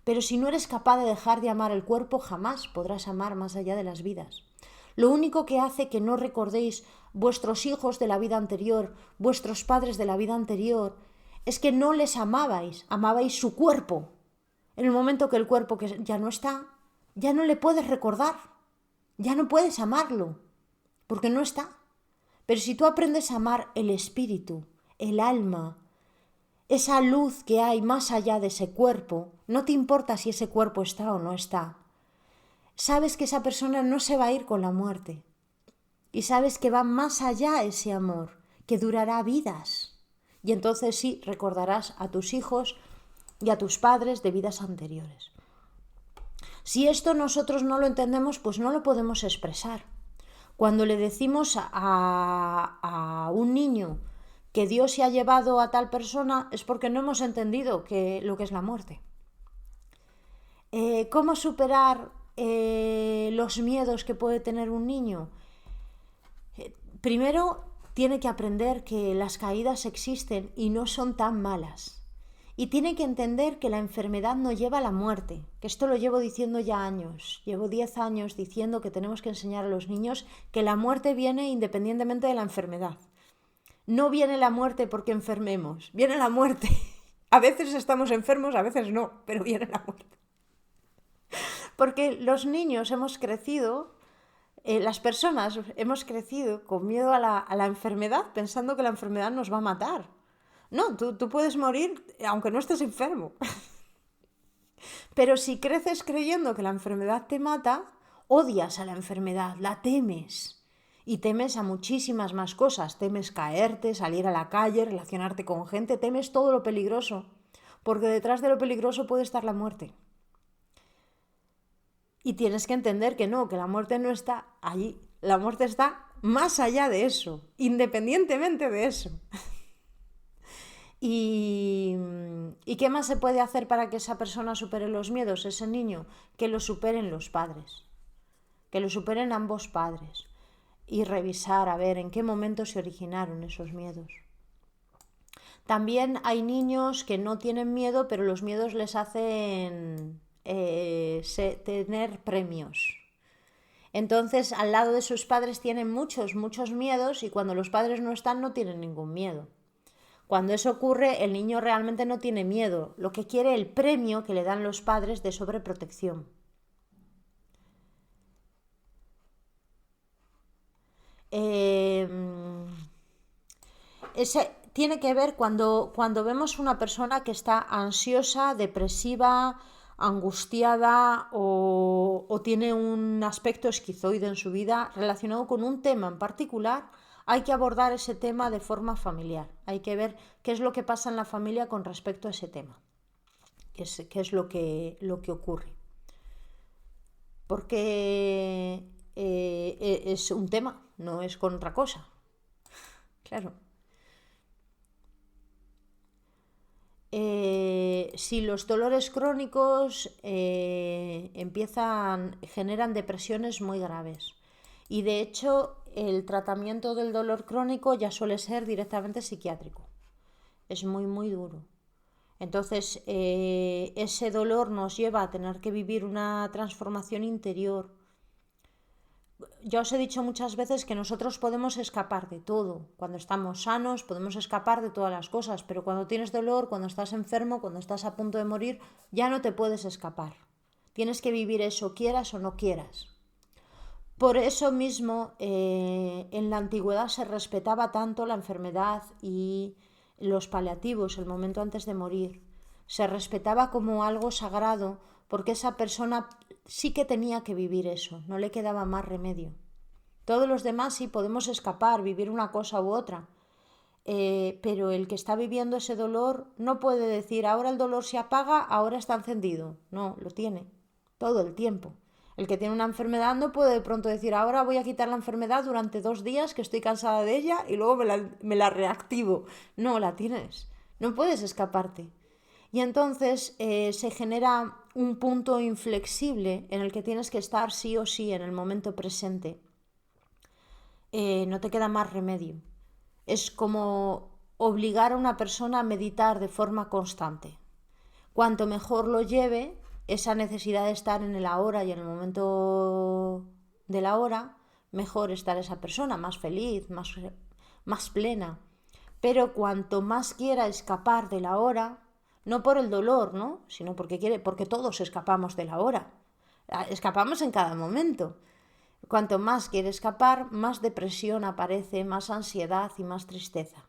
Pero si no eres capaz de dejar de amar el cuerpo, jamás podrás amar más allá de las vidas. Lo único que hace que no recordéis vuestros hijos de la vida anterior, vuestros padres de la vida anterior, es que no les amabais, amabais su cuerpo. En el momento que el cuerpo que ya no está, ya no le puedes recordar, ya no puedes amarlo, porque no está. Pero si tú aprendes a amar el espíritu, el alma, esa luz que hay más allá de ese cuerpo, no te importa si ese cuerpo está o no está. Sabes que esa persona no se va a ir con la muerte. Y sabes que va más allá ese amor, que durará vidas. Y entonces sí, recordarás a tus hijos y a tus padres de vidas anteriores. Si esto nosotros no lo entendemos, pues no lo podemos expresar. Cuando le decimos a un niño que Dios se ha llevado a tal persona, es porque no hemos entendido lo que es la muerte. ¿Cómo superar los miedos que puede tener un niño? Primero, tiene que aprender que las caídas existen y no son tan malas. Y tiene que entender que la enfermedad no lleva a la muerte, que esto lo llevo diciendo ya años. Llevo 10 años diciendo que tenemos que enseñar a los niños que la muerte viene independientemente de la enfermedad. No viene la muerte porque enfermemos, viene la muerte. A veces estamos enfermos, a veces no, pero viene la muerte. Porque los niños hemos crecido, las personas hemos crecido con miedo a la enfermedad, pensando que la enfermedad nos va a matar. No, tú puedes morir aunque no estés enfermo. Pero si creces creyendo que la enfermedad te mata, odias a la enfermedad, la temes. Y temes a muchísimas más cosas. Temes caerte, salir a la calle, relacionarte con gente, temes todo lo peligroso. Porque detrás de lo peligroso puede estar la muerte. Y tienes que entender que no, que la muerte no está allí. La muerte está más allá de eso, independientemente de eso. ¿Y qué más se puede hacer para que esa persona supere los miedos, ese niño? Que lo superen los padres, que lo superen ambos padres y revisar a ver en qué momento se originaron esos miedos. También hay niños que no tienen miedo, pero los miedos les hacen tener premios. Entonces, al lado de sus padres tienen muchos miedos y cuando los padres no están no tienen ningún miedo. Cuando eso ocurre, el niño realmente no tiene miedo, lo que quiere el premio que le dan los padres de sobreprotección. Tiene que ver cuando vemos una persona que está ansiosa, depresiva, angustiada o tiene un aspecto esquizoide en su vida relacionado con un tema en particular. Hay que abordar ese tema de forma familiar. Hay que ver qué es lo que pasa en la familia con respecto a ese tema. Qué es lo que ocurre. Porque es un tema, no es con otra cosa. Claro. si los dolores crónicos generan depresiones muy graves. Y de hecho, el tratamiento del dolor crónico ya suele ser directamente psiquiátrico. Es muy, muy duro. Entonces, ese dolor nos lleva a tener que vivir una transformación interior. Ya os he dicho muchas veces que nosotros podemos escapar de todo. Cuando estamos sanos podemos escapar de todas las cosas, pero cuando tienes dolor, cuando estás enfermo, cuando estás a punto de morir, ya no te puedes escapar. Tienes que vivir eso, quieras o no quieras. Por eso mismo, en la antigüedad se respetaba tanto la enfermedad y los paliativos, el momento antes de morir. Se respetaba como algo sagrado porque esa persona sí que tenía que vivir eso, no le quedaba más remedio. Todos los demás sí podemos escapar, vivir una cosa u otra, pero el que está viviendo ese dolor no puede decir ahora el dolor se apaga, ahora está encendido. No, lo tiene todo el tiempo. El que tiene una enfermedad no puede de pronto decir ahora voy a quitar la enfermedad durante 2 días que estoy cansada de ella y luego me la reactivo. No, la tienes. No puedes escaparte. Y entonces se genera un punto inflexible en el que tienes que estar sí o sí en el momento presente. No te queda más remedio. Es como obligar a una persona a meditar de forma constante. Cuanto mejor lo lleve, esa necesidad de estar en el ahora y en el momento de la hora, mejor estar esa persona, más feliz, más plena. Pero cuanto más quiera escapar de la hora, no por el dolor, ¿no? Sino porque todos escapamos de la hora. Escapamos en cada momento. Cuanto más quiere escapar, más depresión aparece, más ansiedad y más tristeza.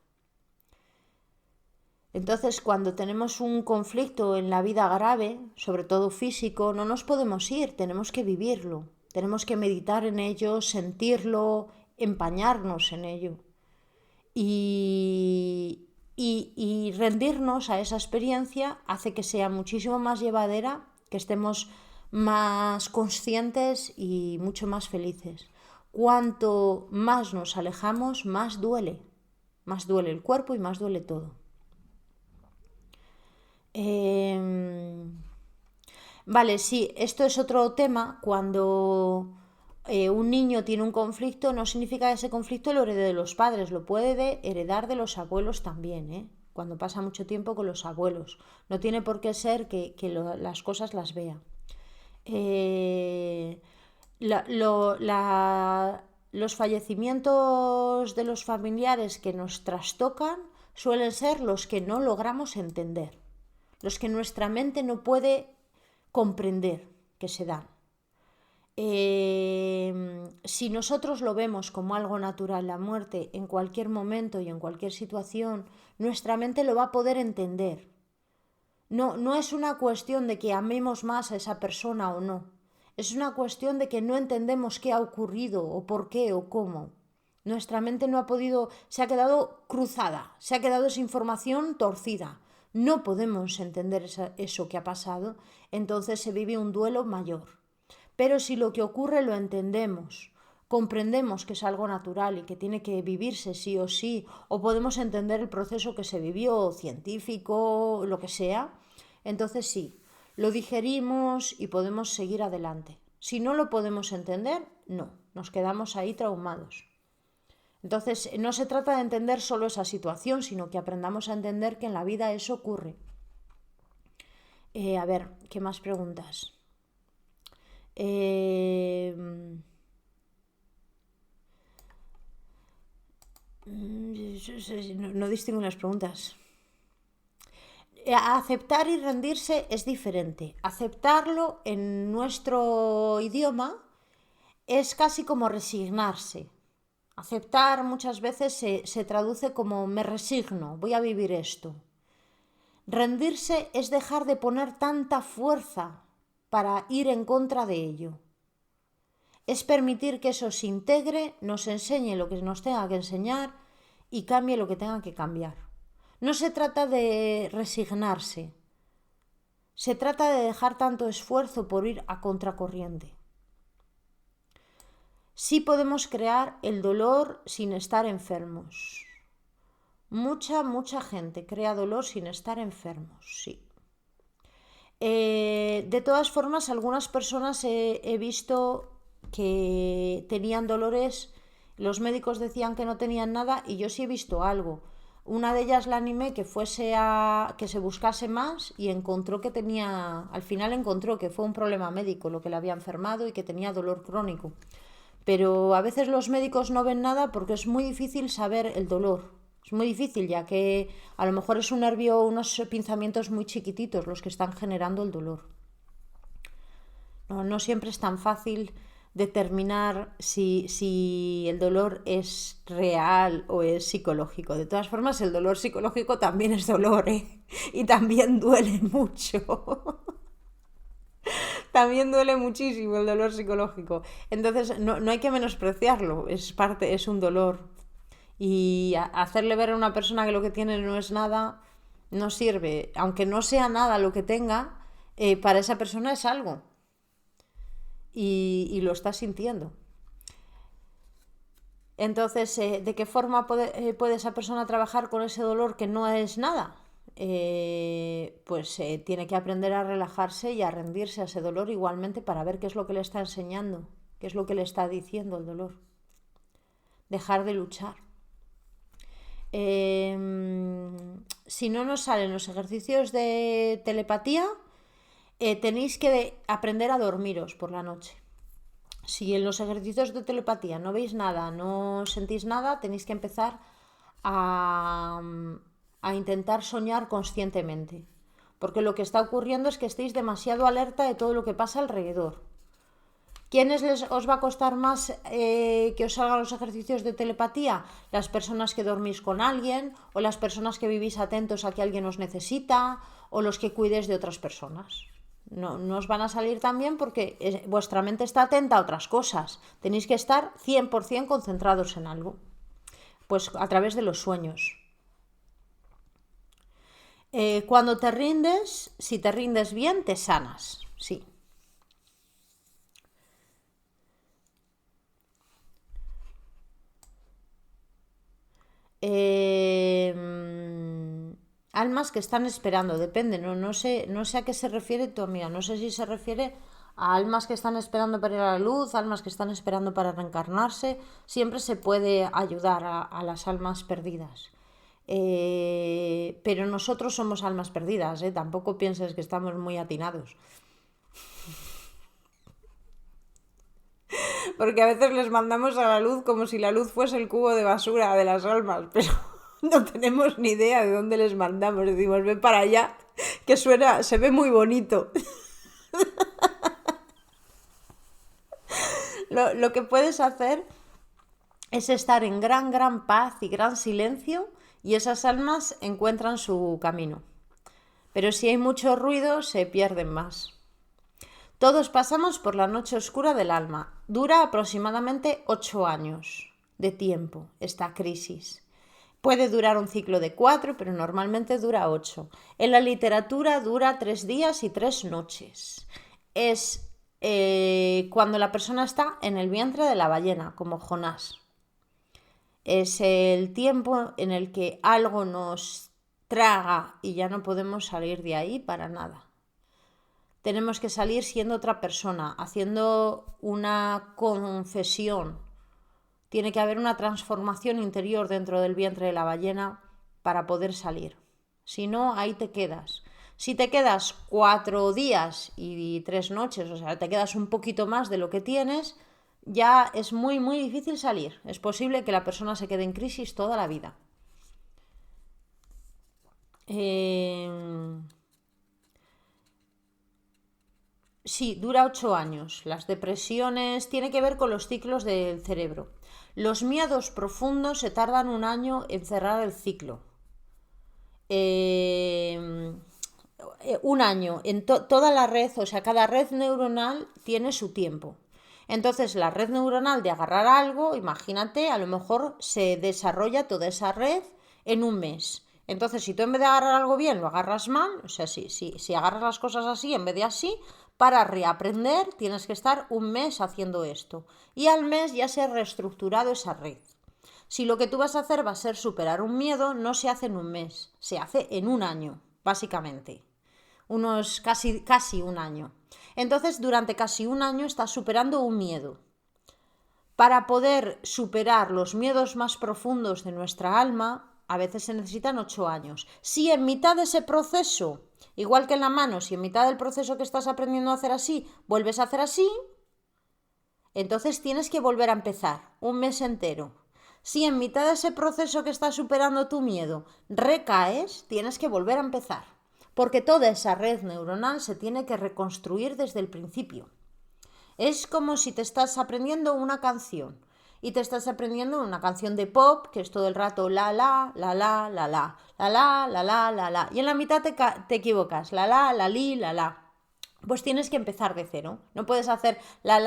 Entonces, cuando tenemos un conflicto en la vida grave, sobre todo físico, no nos podemos ir, tenemos que vivirlo. Tenemos que meditar en ello, sentirlo, empañarnos en ello. Y rendirnos a esa experiencia hace que sea muchísimo más llevadera, que estemos más conscientes y mucho más felices. Cuanto más nos alejamos, más duele. Más duele el cuerpo y más duele todo. Vale, sí, esto es otro tema. Cuando un niño tiene un conflicto, no significa que ese conflicto lo herede de los padres, lo puede heredar de los abuelos también, cuando pasa mucho tiempo con los abuelos. No tiene por qué ser que las cosas las vea. Los fallecimientos de los familiares que nos trastocan suelen ser los que no logramos entender, los que nuestra mente no puede comprender que se dan. Si nosotros lo vemos como algo natural, la muerte, en cualquier momento y en cualquier situación, nuestra mente lo va a poder entender. No es una cuestión de que amemos más a esa persona o no. Es una cuestión de que no entendemos qué ha ocurrido o por qué o cómo. Nuestra mente no ha podido, se ha quedado cruzada, se ha quedado esa información torcida. No podemos entender eso que ha pasado, entonces se vive un duelo mayor. Pero si lo que ocurre lo entendemos, comprendemos que es algo natural y que tiene que vivirse sí o sí, o podemos entender el proceso que se vivió, científico, lo que sea, entonces sí, lo digerimos y podemos seguir adelante. Si no lo podemos entender, no, nos quedamos ahí traumados. Entonces, no se trata de entender solo esa situación, sino que aprendamos a entender que en la vida eso ocurre. A ver, ¿qué más preguntas? No distingo las preguntas. Aceptar y rendirse es diferente. Aceptarlo en nuestro idioma es casi como resignarse. Aceptar muchas veces se traduce como me resigno, voy a vivir esto. Rendirse es dejar de poner tanta fuerza para ir en contra de ello. Es permitir que eso se integre, nos enseñe lo que nos tenga que enseñar y cambie lo que tenga que cambiar. No se trata de resignarse, se trata de dejar tanto esfuerzo por ir a contracorriente. Sí podemos crear el dolor sin estar enfermos. Mucha gente crea dolor sin estar enfermos, sí. De todas formas, algunas personas he visto que tenían dolores, los médicos decían que no tenían nada y yo sí he visto algo. Una de ellas la animé que se buscase más y encontró que tenía, al final encontró que fue un problema médico lo que le había enfermado y que tenía dolor crónico. Pero a veces los médicos no ven nada porque es muy difícil saber el dolor. Es muy difícil, ya que a lo mejor es un nervio, unos pinzamientos muy chiquititos los que están generando el dolor. No siempre es tan fácil determinar si el dolor es real o es psicológico. De todas formas, el dolor psicológico también es dolor, ¿eh? Y también duele mucho. También duele muchísimo el dolor psicológico. Entonces, no hay que menospreciarlo, es un dolor. Y hacerle ver a una persona que lo que tiene no es nada, no sirve. Aunque no sea nada lo que tenga, para esa persona es algo. Y lo está sintiendo. Entonces, ¿de qué forma puede esa persona trabajar con ese dolor que no es nada? Pues tiene que aprender a relajarse y a rendirse a ese dolor igualmente para ver qué es lo que le está enseñando, qué es lo que le está diciendo el dolor. Dejar de luchar. Si no nos salen los ejercicios de telepatía, tenéis que aprender a dormiros por la noche. Si en los ejercicios de telepatía no veis nada, no sentís nada, tenéis que empezar a intentar soñar conscientemente. Porque lo que está ocurriendo es que estéis demasiado alerta de todo lo que pasa alrededor. ¿Quiénes os va a costar más que os salgan los ejercicios de telepatía? Las personas que dormís con alguien, o las personas que vivís atentos a que alguien os necesita, o los que cuidéis de otras personas. No os van a salir tan bien porque vuestra mente está atenta a otras cosas. Tenéis que estar 100% concentrados en algo. Pues a través de los sueños. Cuando te rindes, si te rindes bien, te sanas. Sí. Almas que están esperando, depende, no sé a qué se refiere tu amiga, no sé si se refiere a almas que están esperando para ir a la luz, almas que están esperando para reencarnarse. Siempre se puede ayudar a las almas perdidas. Pero nosotros somos almas perdidas, tampoco pienses que estamos muy atinados. Porque a veces les mandamos a la luz como si la luz fuese el cubo de basura de las almas, pero no tenemos ni idea de dónde les mandamos. Decimos, ven para allá, que se ve muy bonito. Lo que puedes hacer es estar en gran paz y gran silencio, y esas almas encuentran su camino. Pero si hay mucho ruido, se pierden más. Todos pasamos por la noche oscura del alma. Dura aproximadamente 8 años de tiempo esta crisis. Puede durar un ciclo de 4, pero normalmente dura 8. En la literatura dura 3 días y 3 noches. Es cuando la persona está en el vientre de la ballena, como Jonás. Es el tiempo en el que algo nos traga y ya no podemos salir de ahí para nada. Tenemos que salir siendo otra persona, haciendo una confesión. Tiene que haber una transformación interior dentro del vientre de la ballena para poder salir. Si no, ahí te quedas. Si te quedas 4 días y 3 noches, o sea, te quedas un poquito más de lo que tienes, ya es muy difícil salir. Es posible que la persona se quede en crisis toda la vida. Sí, dura 8 años. Las depresiones tiene que ver con los ciclos del cerebro. Los miedos profundos se tardan 1 año en cerrar el ciclo. 1 año. En toda la red, o sea, cada red neuronal tiene su tiempo. Entonces, la red neuronal de agarrar algo, imagínate, a lo mejor se desarrolla toda esa red en 1 mes. Entonces, si tú en vez de agarrar algo bien lo agarras mal, o sea, si agarras las cosas así en vez de así, para reaprender tienes que estar 1 mes haciendo esto. Y al mes ya se ha reestructurado esa red. Si lo que tú vas a hacer va a ser superar un miedo, no se hace en 1 mes, se hace en 1 año, básicamente. unos casi un año. Entonces, durante casi un año estás superando un miedo. Para poder superar los miedos más profundos de nuestra alma, a veces se necesitan 8 años. Si en mitad de ese proceso, igual que en la mano, si en mitad del proceso que estás aprendiendo a hacer así, vuelves a hacer así, entonces tienes que volver a empezar un mes entero. Si en mitad de ese proceso que estás superando tu miedo recaes, tienes que volver a empezar. Porque toda esa red neuronal se tiene que reconstruir desde el principio. Es como si te estás aprendiendo una canción y te estás aprendiendo una canción de pop que es todo el rato la la, la la, la la, la la, la la, la la, y en la mitad te equivocas, la la, la li, la la. Pues tienes que empezar de cero. No puedes hacer la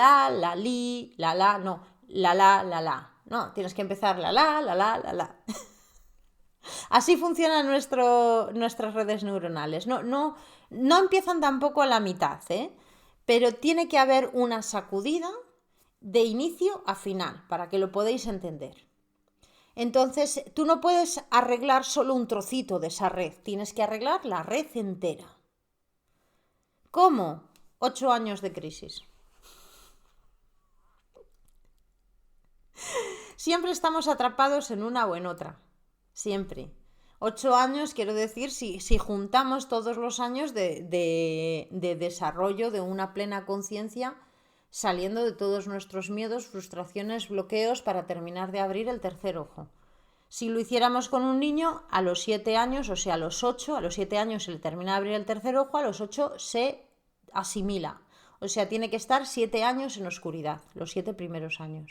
li, la, no, la. No, tienes que empezar la. Así funcionan nuestras redes neuronales. No empiezan tampoco a la mitad, pero tiene que haber una sacudida de inicio a final para que lo podáis entender. Entonces, tú no puedes arreglar solo un trocito de esa red, tienes que arreglar la red entera. ¿Cómo? 8 años de crisis. Siempre estamos atrapados en una o en otra. Siempre. 8 años, quiero decir, si juntamos todos los años de desarrollo de una plena conciencia, saliendo de todos nuestros miedos, frustraciones, bloqueos, para terminar de abrir el tercer ojo. Si lo hiciéramos con un niño, a los 7 años, o sea, a los 7 años se le termina de abrir el tercer ojo, a los 8 se asimila. O sea, tiene que estar 7 años en oscuridad, los 7 primeros años.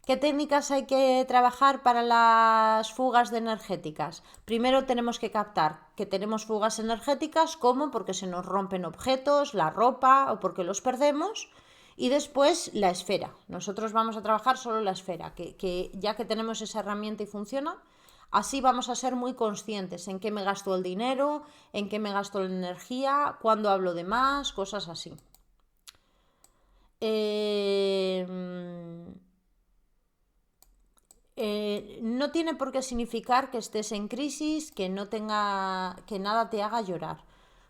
¿Qué técnicas hay que trabajar para las fugas energéticas? Primero tenemos que captar que tenemos fugas energéticas, como porque se nos rompen objetos, la ropa o porque los perdemos. Y después la esfera. Nosotros vamos a trabajar solo la esfera, que ya que tenemos esa herramienta y funciona, así vamos a ser muy conscientes en qué me gasto el dinero, en qué me gasto la energía, cuándo hablo de más, cosas así. No tiene por qué significar que estés en crisis, que nada te haga llorar.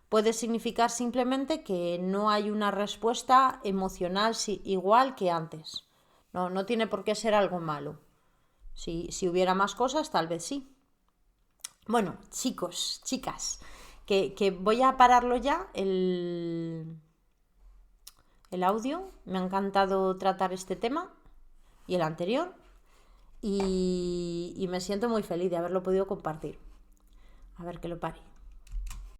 Puede significar simplemente que no hay una respuesta emocional igual que antes. No tiene por qué ser algo malo. Si hubiera más cosas, tal vez sí. Bueno, chicos, chicas, que voy a pararlo ya el audio. Me ha encantado tratar este tema y el anterior. Y me siento muy feliz de haberlo podido compartir. A ver que lo pare.